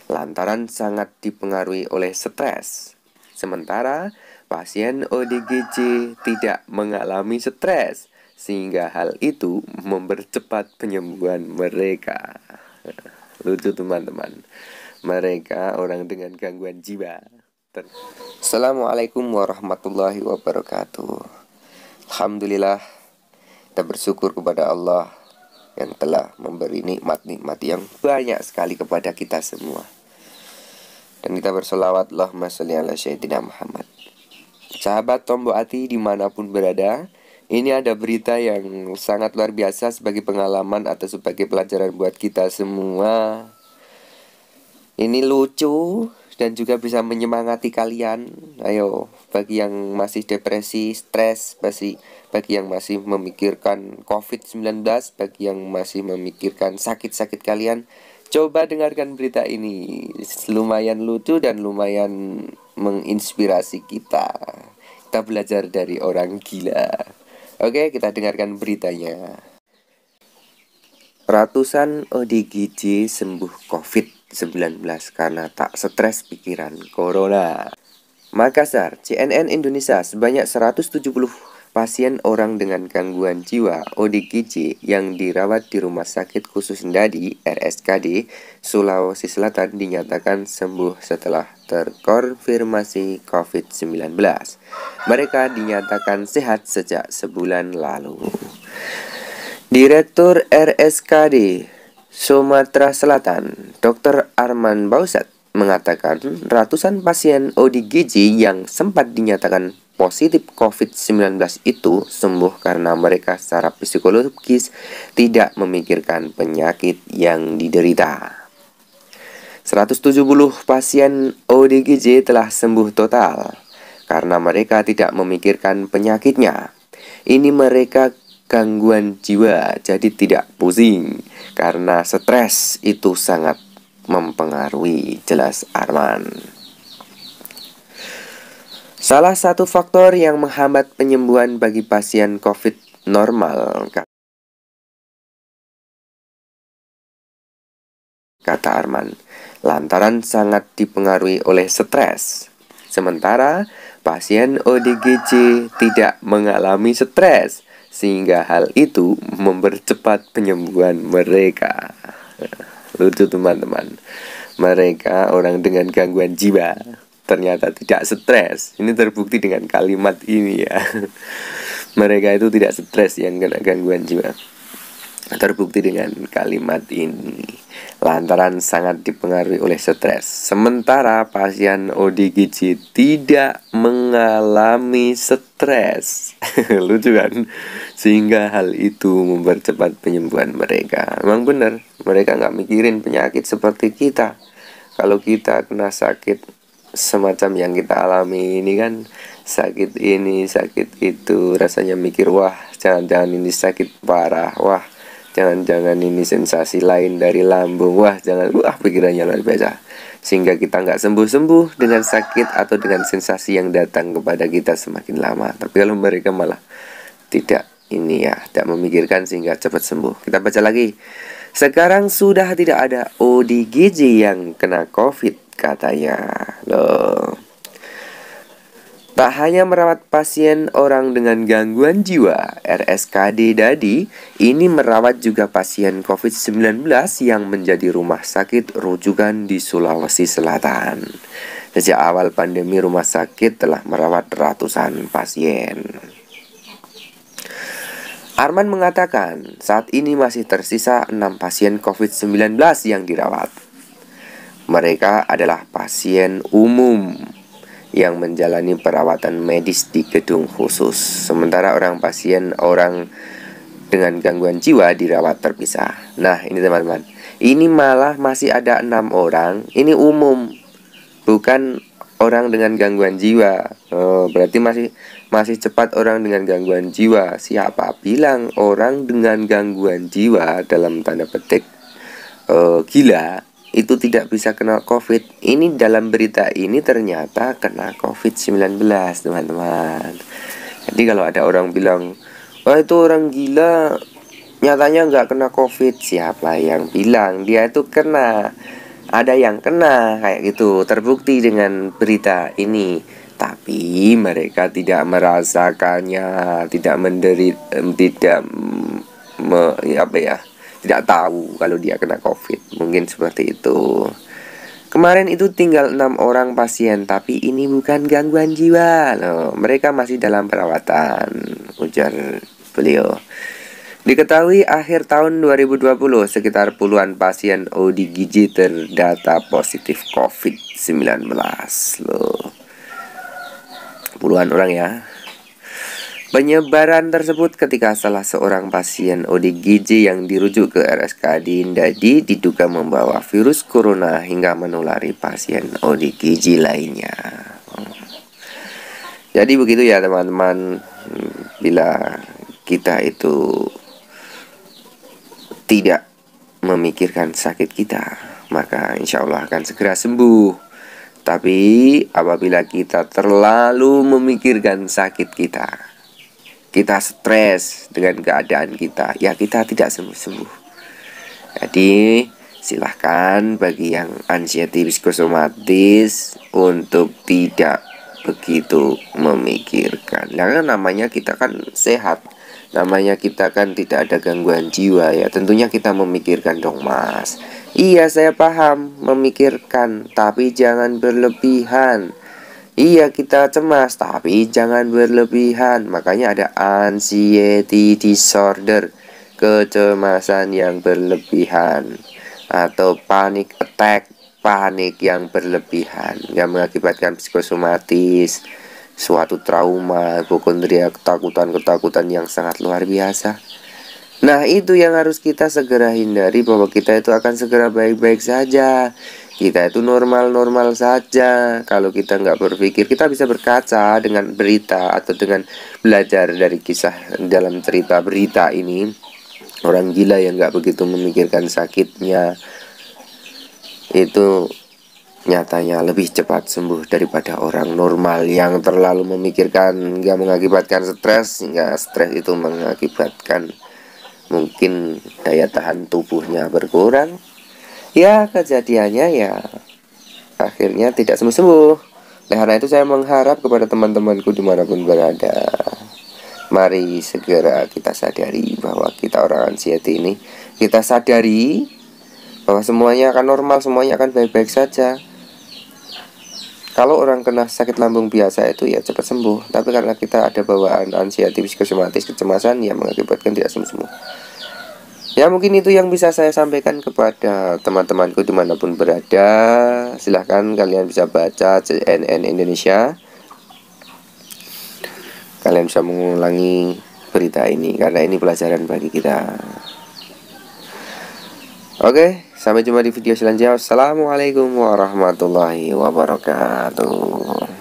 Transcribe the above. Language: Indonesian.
lantaran sangat dipengaruhi oleh stres. Sementara pasien ODGJ tidak mengalami stres, sehingga hal itu mempercepat penyembuhan mereka. Lucu teman-teman, mereka orang dengan gangguan jiwa. Assalamualaikum warahmatullahi wabarakatuh. Alhamdulillah, kita bersyukur kepada Allah yang telah memberi nikmat-nikmat yang banyak sekali kepada kita semua. Dan kita bersolawat, Allahumma sholli ala sayyidina Muhammad. Sahabat Tombok Hati dimanapun berada, ini ada berita yang sangat luar biasa sebagai pengalaman atau sebagai pelajaran buat kita semua. Ini lucu dan juga bisa menyemangati kalian. Ayo, bagi yang masih depresi, stres, bagi yang masih memikirkan COVID-19, bagi yang masih memikirkan sakit-sakit kalian, coba dengarkan berita ini. Lumayan lucu dan lumayan menginspirasi kita. Kita belajar dari orang gila. Oke, kita dengarkan beritanya. Ratusan ODGJ sembuh COVID-19 karena tak stres pikiran corona. Makassar, CNN Indonesia, sebanyak 170 pasien orang dengan gangguan jiwa ODGJ yang dirawat di Rumah Sakit Khusus Ndadi (RSKD) Sulawesi Selatan dinyatakan sembuh setelah terkonfirmasi COVID-19. Mereka dinyatakan sehat sejak sebulan lalu. Direktur RSKD Sumatera Selatan, Dr. Arman Bausat, mengatakan ratusan pasien ODGJ yang sempat dinyatakan positif COVID-19 itu sembuh karena mereka secara psikologis tidak memikirkan penyakit yang diderita. 170 pasien ODGJ telah sembuh total karena mereka tidak memikirkan penyakitnya. Ini mereka gangguan jiwa, jadi tidak pusing karena stres itu sangat mempengaruhi, jelas Arman. Salah satu faktor yang menghambat penyembuhan bagi pasien COVID normal, kata Arman, lantaran sangat dipengaruhi oleh stres. Sementara pasien ODGJ tidak mengalami stres, sehingga hal itu mempercepat penyembuhan mereka. Lucu teman-teman, mereka orang dengan gangguan jiwa ternyata tidak stres. Ini terbukti dengan kalimat ini ya. Mereka itu tidak stres yang kena gangguan jiwa. Terbukti dengan kalimat ini, lantaran sangat dipengaruhi oleh stres. Sementara pasien ODGJ tidak mengalami stres. Lucu kan? Sehingga hal itu mempercepat penyembuhan mereka. Memang benar, mereka nggak mikirin penyakit seperti kita. Kalau kita kena sakit semacam yang kita alami ini kan, sakit ini, sakit itu, rasanya mikir, wah jangan-jangan ini sakit parah, wah jangan-jangan ini sensasi lain dari lambung, wah pikirannya luar biasa. Sehingga kita nggak sembuh-sembuh dengan sakit atau dengan sensasi yang datang kepada kita semakin lama. Tapi kalau mereka malah tidak memikirkan sehingga cepat sembuh. Kita baca lagi. Sekarang sudah tidak ada ODGJ yang kena COVID, katanya. Loh. Tak hanya merawat pasien orang dengan gangguan jiwa, RSKD Dadi ini merawat juga pasien COVID-19 yang menjadi rumah sakit rujukan di Sulawesi Selatan. Sejak awal pandemi, rumah sakit telah merawat ratusan pasien. Arman mengatakan saat ini masih tersisa 6 pasien COVID-19 yang dirawat. Mereka adalah pasien umum yang menjalani perawatan medis di gedung khusus. Sementara pasien orang dengan gangguan jiwa dirawat terpisah. Nah ini teman-teman, ini malah masih ada 6 orang. Ini umum, bukan orang dengan gangguan jiwa. Berarti masih cepat orang dengan gangguan jiwa. Siapa bilang orang dengan gangguan jiwa dalam tanda petik gila itu tidak bisa kena COVID? Ini dalam berita ini ternyata kena COVID-19 teman-teman. Jadi kalau ada orang bilang, wah itu orang gila, nyatanya nggak kena COVID, siapa yang bilang dia itu kena? ada yang kena kayak gitu, terbukti dengan berita ini. Tapi mereka tidak merasakannya, tidak menderita, tidak tidak tahu kalau dia kena COVID. Mungkin seperti itu. Kemarin itu tinggal 6 orang pasien, tapi ini bukan gangguan jiwa loh. Mereka masih dalam perawatan, ujar beliau. Diketahui akhir tahun 2020 sekitar puluhan pasien ODGJ terdata positif COVID-19 loh. Puluhan orang ya. Penyebaran tersebut ketika salah seorang pasien ODGJ yang dirujuk ke RSKD Indadi diduga membawa virus corona hingga menulari pasien ODGJ lainnya. Jadi begitu ya teman-teman, bila kita itu tidak memikirkan sakit kita, maka insya Allah akan segera sembuh. Tapi apabila kita terlalu memikirkan sakit kita stres dengan keadaan kita, ya kita tidak sembuh-sembuh. Jadi silahkan bagi yang anxiety psikosomatis untuk tidak begitu memikirkan. Karena namanya kita kan sehat, namanya kita kan tidak ada gangguan jiwa ya. Tentunya kita memikirkan dong mas. Iya saya paham memikirkan, tapi jangan berlebihan. Iya kita cemas, tapi jangan berlebihan. Makanya ada anxiety disorder, kecemasan yang berlebihan, atau panic attack, panik yang berlebihan, yang mengakibatkan psikosomatis, suatu trauma, hipokondria, ketakutan yang sangat luar biasa. Nah itu yang harus kita segera hindari, bahwa kita itu akan segera baik-baik saja. Kita itu normal-normal saja. Kalau kita nggak berpikir, kita bisa berkaca dengan berita atau dengan belajar dari kisah dalam cerita berita ini. Orang gila yang nggak begitu memikirkan sakitnya itu nyatanya lebih cepat sembuh daripada orang normal yang terlalu memikirkan, nggak mengakibatkan stres, hingga stres itu mengakibatkan mungkin daya tahan tubuhnya berkurang. Ya kejadiannya ya akhirnya tidak sembuh-sembuh. Nah, karena itu saya mengharap kepada teman-temanku dimanapun berada, mari segera kita sadari bahwa kita orang anxiety ini, kita sadari bahwa semuanya akan normal, semuanya akan baik-baik saja. Kalau orang kena sakit lambung biasa itu ya cepat sembuh. Tapi karena kita ada bawaan anxiety psikosomatis, kecemasan, yang mengakibatkan tidak sembuh-sembuh. Ya mungkin itu yang bisa saya sampaikan kepada teman-temanku dimanapun berada. Silahkan kalian bisa baca CNN Indonesia. Kalian bisa mengulangi berita ini, karena ini pelajaran bagi kita. Oke, sampai jumpa di video selanjutnya. Assalamualaikum warahmatullahi wabarakatuh.